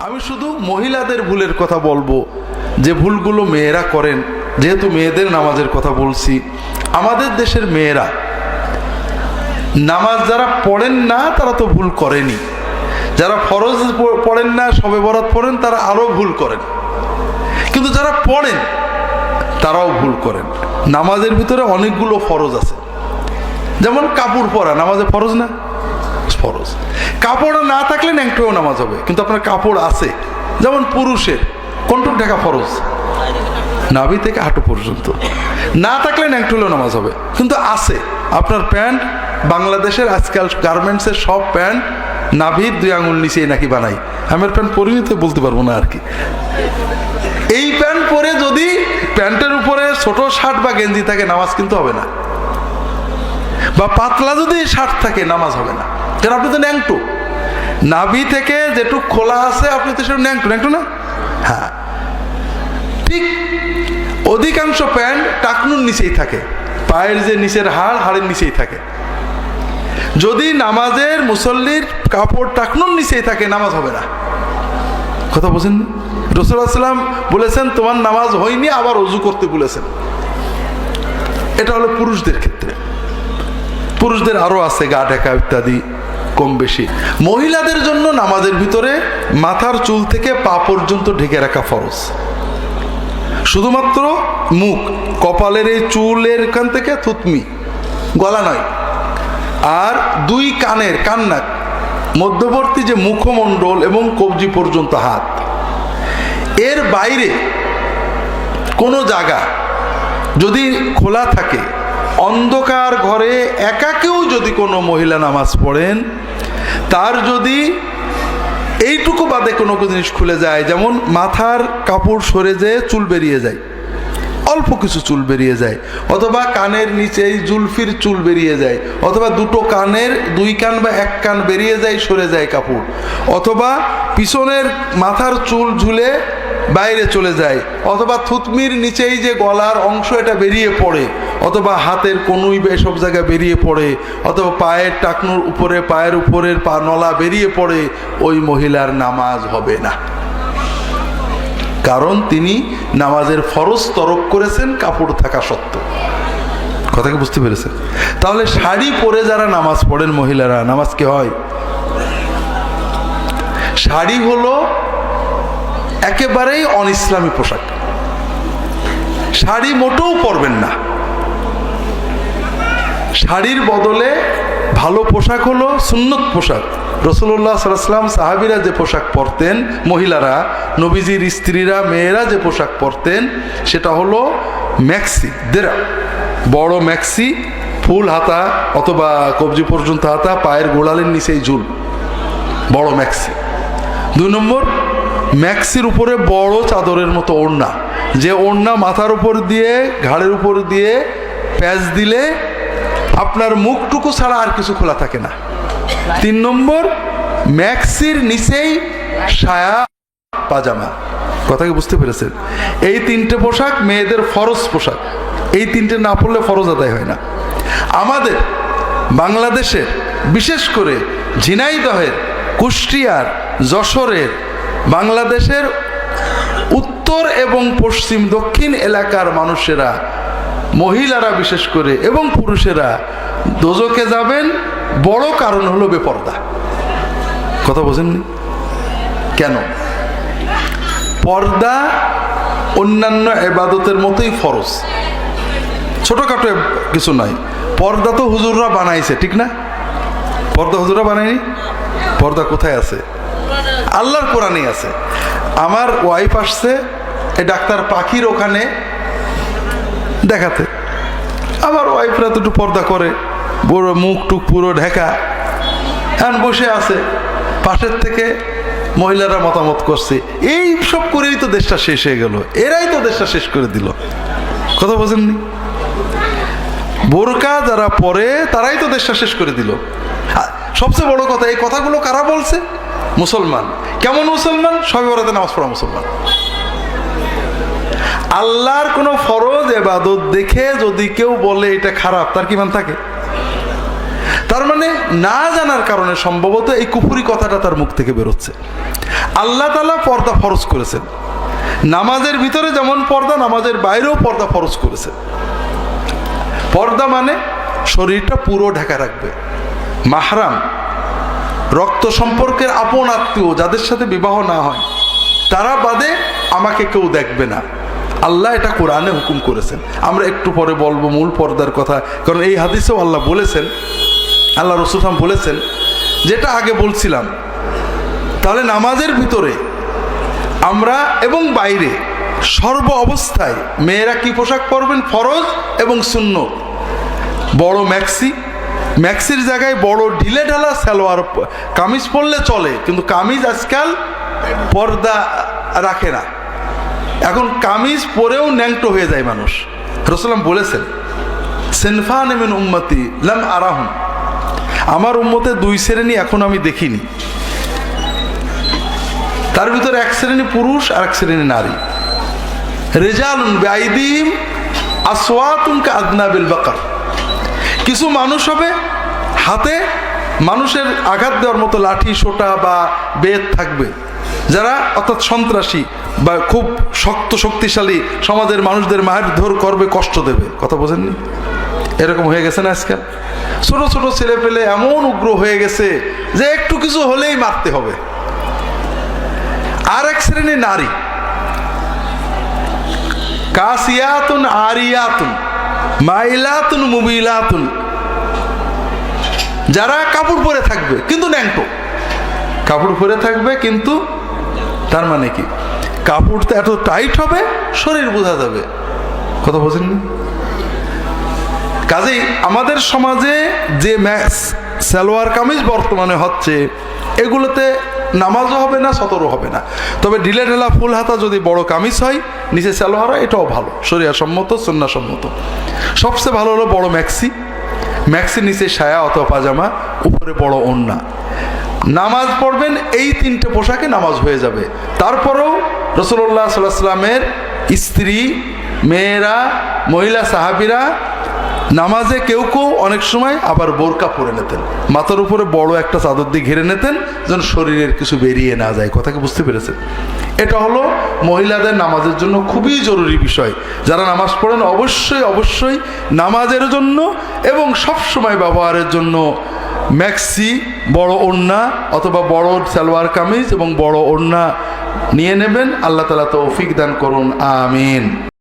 আমি শুধু মহিলাদের ভুলের কথা বলবো, যে ভুলগুলো মেয়েরা করেন, যেহেতু মেয়েদের নামাজের কথা বলছি। আমাদের দেশের মেয়েরা নামাজ যারা পড়েন না তারা তো ভুল করেনি, যারা ফরজ পড়েন না, শবে বরাত পড়েন, তারা আরও ভুল করেন। কিন্তু যারা পড়েন তারাও ভুল করেন। নামাজের ভিতরে অনেকগুলো ফরজ আছে, যেমন কাপড় পরা নামাজে ফরজ না? ফরজ। কাপড় না থাকলে ন্যাংটোও নামাজ হবে, কিন্তু আপনার কাপড় আছে। যেমন পুরুষের কোনটুক ঢাকা ফরজ, নাভি থেকে হাঁটু পর্যন্ত, না থাকলে ন্যাংটোলেও নামাজ হবে, কিন্তু আছে। আপনার প্যান্ট, বাংলাদেশের আজকাল গার্মেন্টসের সব প্যান্ট নাভির 2 আঙুল নিচে নাকি বানাই। আমার প্যান্ট পরিনি তো বলতে পারবো না আর কি। এই প্যান্ট পরে যদি প্যান্টের উপরে ছোট শার্ট বা গেঞ্জি থাকে নামাজ কিন্তু হবে না, বা পাতলা যদি শার্ট থাকে নামাজ হবে না, কারণ আপনি তো ন্যাংটো। নাভি থেকে যেটুক খোলা আছে আপনি তো সেটা ন্যাংটো না? হ্যাঁ, ঠিক। অধিকাংশ প্যান্ট টাকনুর নিচেই থাকে, পায়ের যে নিচের হাড়ের নিচেই থাকে। যদি নামাজের মুসল্লির কাপড় টাকনুর নিচেই থাকে নামাজ হবে না। কথা বোঝেন? রাসূলুল্লাহ সাল্লাল্লাহু আলাইহি ওয়াসাল্লাম বলেছেন তোমার নামাজ হয়নি, আবার ওযু করতে বলেছেন। এটা হলো পুরুষদের ক্ষেত্রে। পুরুষদের আরো আছে গা ঢাকা ইত্যাদি কম বেশি। মহিলাদের জন্য নামাজের ভিতরে মাথার চুল থেকে পা পর্যন্ত ঢেকে রাখা ফরজ। শুধুমাত্র মুখ, কপালের এই চুলের এখান থেকে থুতনি, গলা নয়। আর 2 কানের কান্নাক মধ্যবর্তী যে মুখমণ্ডল এবং কবজি পর্যন্ত হাত, এর বাইরে কোনো জায়গা যদি খোলা থাকে, অন্ধকার ঘরে একা কেউ যদি কোনো মহিলা নামাজ পড়েন, তার যদি এইটুকু বাদে কোনো জিনিস খুলে যায়, যেমন মাথার কাপড় সরে যেয়ে চুল বেরিয়ে যায়, অল্প কিছু চুল বেরিয়ে যায়, অথবা কানের নিচেই জুলফির চুল বেরিয়ে যায়, অথবা 2 কানের 2 কান বা 1 কান বেরিয়ে যায়, সরে যায় কাপড়, অথবা পিছনের মাথার চুল ঝুলে বাইরে চলে যায়, অথবা থুতমির নিচেই যে গলার অংশ এটা বেরিয়ে পড়ে, অথবা হাতের কনুই বা এসব জায়গা বেরিয়ে পড়ে, অথবা পায়ের টাকনুর উপরে, পায়ের উপরের পা নলা বেরিয়ে পড়ে, ওই মহিলার নামাজ হবে না। কারণ তিনি নামাজের ফরজ তরক করেছেন কাপড় থাকা সত্ত্বেও। কথা কি বুঝতে পেরেছেন? তাহলে শাড়ি পরে যারা নামাজ পড়েন মহিলারা, নামাজ কি হয়? শাড়ি হলো একেবারেই অনইসলামী পোশাক। শাড়ি মোটেও পরবেন না। শাড়ির বদলে ভালো পোশাক হলো সুন্নত পোশাক। রাসূলুল্লাহ সাল্লাল্লাহু আলাইহি ওয়াসাল্লাম সাহাবীরা যে পোশাক পরতেন, মহিলারা, নবীজির স্ত্রীরা, মেয়েরা যে পোশাক পরতেন, সেটা হলো ম্যাক্সি, দেরা, বড় ম্যাক্সি, ফুল হাতা অথবা কবজি পর্যন্ত হাতা, পায়ের গোড়ালির নিচেই ঝুল, বড় ম্যাক্সি। 2 নম্বর, ম্যাক্সির উপরে বড় চাদরের মতো ওড়না, যে ওড়না মাথার উপর দিয়ে, ঘাড়ের উপর দিয়ে প্যাচ দিলে আপনার মুখটুকু ছাড়া আর কিছু খোলা থাকে না। 3 নম্বর, ম্যাক্সির নিচেই সায়া পাজামা। কথা কি বুঝতে পেরেছেন? এই 3টে পোশাক মেয়েদের ফরজ পোশাক। এই 3টে না পড়লে ফরজ আদায় হয় না। আমাদের বাংলাদেশের, বিশেষ করে ঝিনাইদহের, কুষ্টিয়ার, যশোরের, বাংলাদেশের উত্তর এবং পশ্চিম দক্ষিণ এলাকার মানুষেরা, মহিলারা বিশেষ করে এবং পুরুষেরা দোজখে যাবেন, বড় কারণ হলো বেপর্দা। কথা বোঝেননি? কেন? পর্দা অন্যান্য ইবাদতের মতোই ফরজ, ছোটখাটো কিছু নয়। পর্দা তো হুজুররা বানাইছে, ঠিক না? পর্দা হুজুররা বানায়নি? পর্দা কোথায় আছে? আল্লাহর কোরআনেই আছে। আমার ওয়াইফ আসছে এই ডাক্তার পাখির ওখানে দেখাতে। আমার ওয়াইফরা তো একটু পর্দা করে, বড় মুখ টুক পুরো ঢাকা, এখন বসে আছে। পাশের থেকে মহিলারা মতামত করছে, এই সব করেই তো দেশটা শেষ হয়ে গেল, এরাই তো দেশটা শেষ করে দিল। কথা বোঝেননি? বোরকা যারা পরে তারাই তো দেশটা শেষ করে দিল। সবচেয়ে বড় কথা, এই কথাগুলো কারা বলছে? মুসলমান। কেমন মুসলমান? শবে বরাতে নামাজ পড়া মুসলমান। আল্লাহর কোন ফরজ ইবাদত দেখে যদি কেউ বলে এটা খারাপ, তার কি মান থাকে? তার মানে না জানার কারণে সম্ভবত এই কুফরি কথাটা তার মুখ থেকে বেরোচ্ছে। আল্লাহ তাআলা পর্দা ফরজ করেছেন। নামাজের ভিতরে যেমন পর্দা, নামাজের বাইরেও পর্দা ফরজ করেছেন। পর্দা মানে শরীরটা পুরো ঢাকা রাখবে। মাহরাম, রক্ত সম্পর্কের আপন আত্মীয় যাদের সাথে বিবাহ না হয় তারা বাদে আমাকে কেউ দেখবে না, আল্লাহ এটা কোরআনে হুকুম করেছেন। আমরা একটু পরে বলবো মূল পর্দার কথা, কারণ এই হাদিসেও আল্লাহ বলেছেন, আল্লাহ রাসূল বলেছেন, যেটা আগে বলছিলাম। তাহলে নামাজের ভিতরে আমরা এবং বাইরে সর্ব অবস্থায় মেয়েরা কি পোশাক পরবেন? ফরজ এবং সুন্নত। বড় ম্যাক্সির জায়গায় বড় ঢিলে ঢালা সালোয়ার কামিজ পরলে চলে, কিন্তু কামিজ আজকাল পর্দা রাখে না। এখন কামিজ পরেও ন্যাংটো হয়ে যায় মানুষ। রাসূল বলেছেন, সিনফান মিন উম্মতি লাম আরাহুম, আমার উম্মতে দুই শ্রেণী এখন আমি দেখিনি। তার ভিতরে এক শ্রেণী পুরুষ আর এক শ্রেণী নারী। রিজালুন বিআইদিহিম আসওয়াতুন কাআদনাবিল বাকার, কিছু মানুষ হবে হাতে মানুষের আঘাত দেওয়ার মতো লাঠি সোটা বা বেত থাকবে, যারা অর্থাৎ সন্ত্রাসী বা খুব শক্তিশালী, সমাজের মানুষদের মারধর করবে, কষ্ট দেবে। কথা বোঝেননি? এরকম হয়ে গেছে না আজকাল? ছোট ছোট ছেলে পেলে এমন উগ্র হয়ে গেছে যে একটু কিছু হলেই মারতে হবে। আর এক শ্রেণী নারী, কাসিয়াতুন আরিয়াতুন মাইলাতুন মুবিলাতুন, যারা কাপড় পরে থাকবে কিন্তু ন্যাংটো। কাপড় পরে থাকবে কিন্তু তার মানে কি? কাপড়টা এত টাইট হবে শরীর বোঝা যাবে। কথা বোঝেননি? কাজেই আমাদের সমাজে যে সালোয়ার কামিজ বর্তমানে হচ্ছে, এগুলোতে নামাজও হবে না, সতরও হবে না। তবে ঢিলে ঢেলা ফুল হাতা যদি বড় কামিজ হয়, নিচে সালোয়ার হয়, এটাও ভালো, শরিয়া সম্মত, সুন্নাহ সম্মত। সবচেয়ে ভালো হলো বড় ম্যাক্সির নিচে সায়া অথবা পাজামা, উপরে বড় ওড়না। নামাজ পড়বেন এই তিনটে পোশাকে নামাজ হয়ে যাবে। তারপরেও রাসূলুল্লাহ সাল্লাল্লাহু আলাইহি ওয়াসাল্লামের স্ত্রী, মেয়েরা, মহিলা সাহাবীরা নামাজে কেউ অনেক সময় আবার বোরকা পরে নিতেন, মাথার উপরে বড় একটা চাদর দিয়ে ঘিরে নিতেন যেন শরীরের কিছু বেরিয়ে না যায়। কথাকে বুঝতে পেরেছেন? এটা হলো মহিলাদের নামাজের জন্য খুবই জরুরি বিষয়। যারা নামাজ পড়েন অবশ্যই নামাজের জন্য এবং সব সময় ব্যবহারের জন্য ম্যাক্সি, বড় ওড়না অথবা বড় সালোয়ার কামিজ এবং বড় ওড়না নিয়ে নেবেন। আল্লাহ তাআলা তৌফিক দান করুন, আমিন।